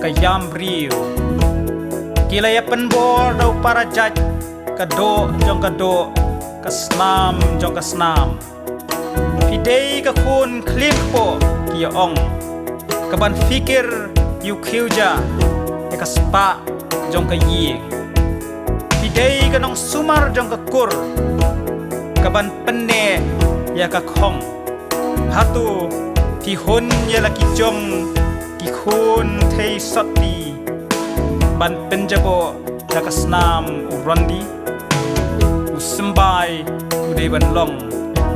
ka yam riu kila ya penbol dau para jaj kado jong kado kasnam jong kasnam pidei ka kun klim po kia ong kaban fikir yu khiuja ya kaspa jong ka yi pidei ka nong sumar jong ka kur kaban penne ya ka khong hatu ti hun ya la ki jong ki khun thei sati ban penjabo ya kasnam urandi usembai udai ban long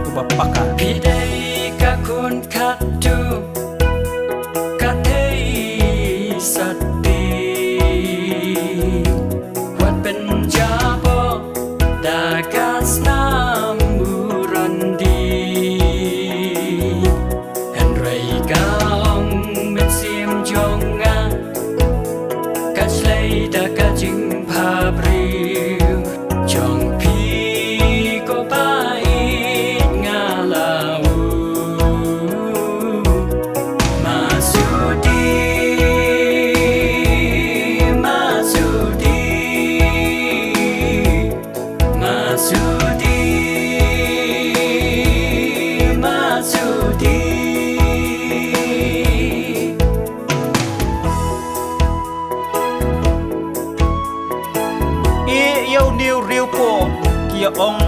ubapaka pidei ka kun khatu ka thei sati wat penjabo da kasnam urandi en rai ka ong mit sim jonga ka slei da ka jing pa briu jong pi ko pai nga lau masudi masudi masudi masudi yo niu riu po kia ong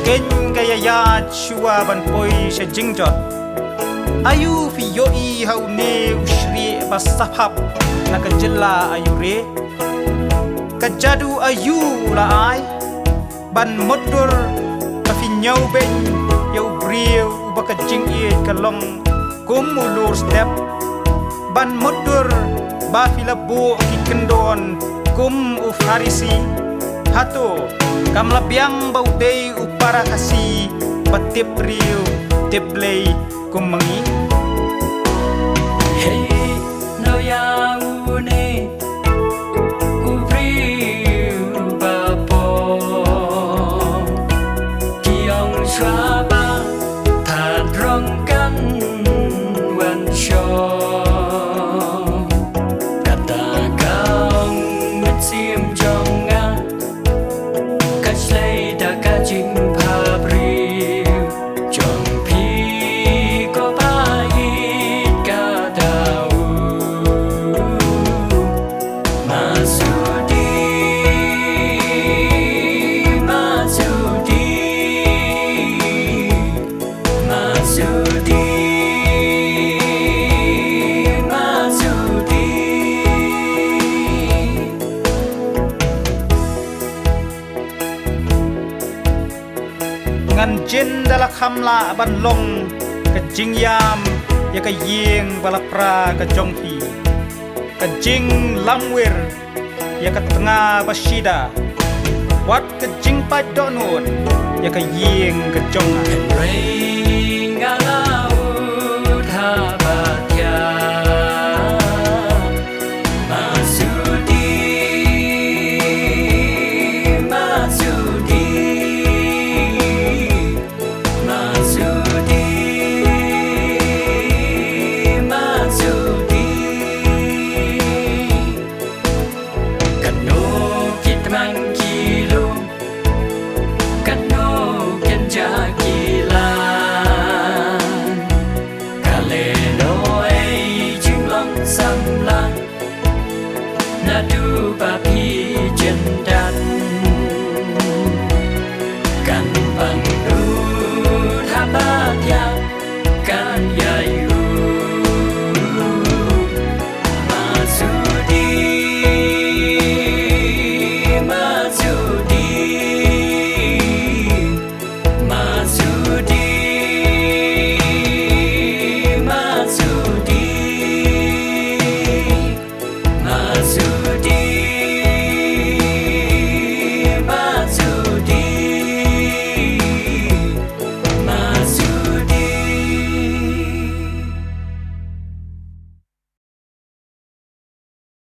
ken kaya ya chua ban poi she jingjot ayu fi yo i hau ne ushri basapap na ka jilla ayu re ka jadu ayu la ai ban modur ka fi nyau ben yo riu ba ka jing i ka long kum ulur step ban modur ba fi labu ki kendon kum u farisi hatu kam labiang bau dei upara kasi batip riu tiplay kumangi hey no ya une ubriu papo kiong shaba ta drong kan wan show kata kaong mit sim jonga slay da ka jing pa briu jong pi ko pai ka dau masudi masudi masudi masudi ngan jin dala khamla ban long ka jing yam ya ka ying bala pra ka jong pi ka jing lamwir ya ka tengah basida wat ka jing pa donun ya ka ying ka jong ring alau tha bakya masudi masudi masudi masudi kano kitmang kilo kano kenja kilan kaleno ei jinglong samlang nadu ba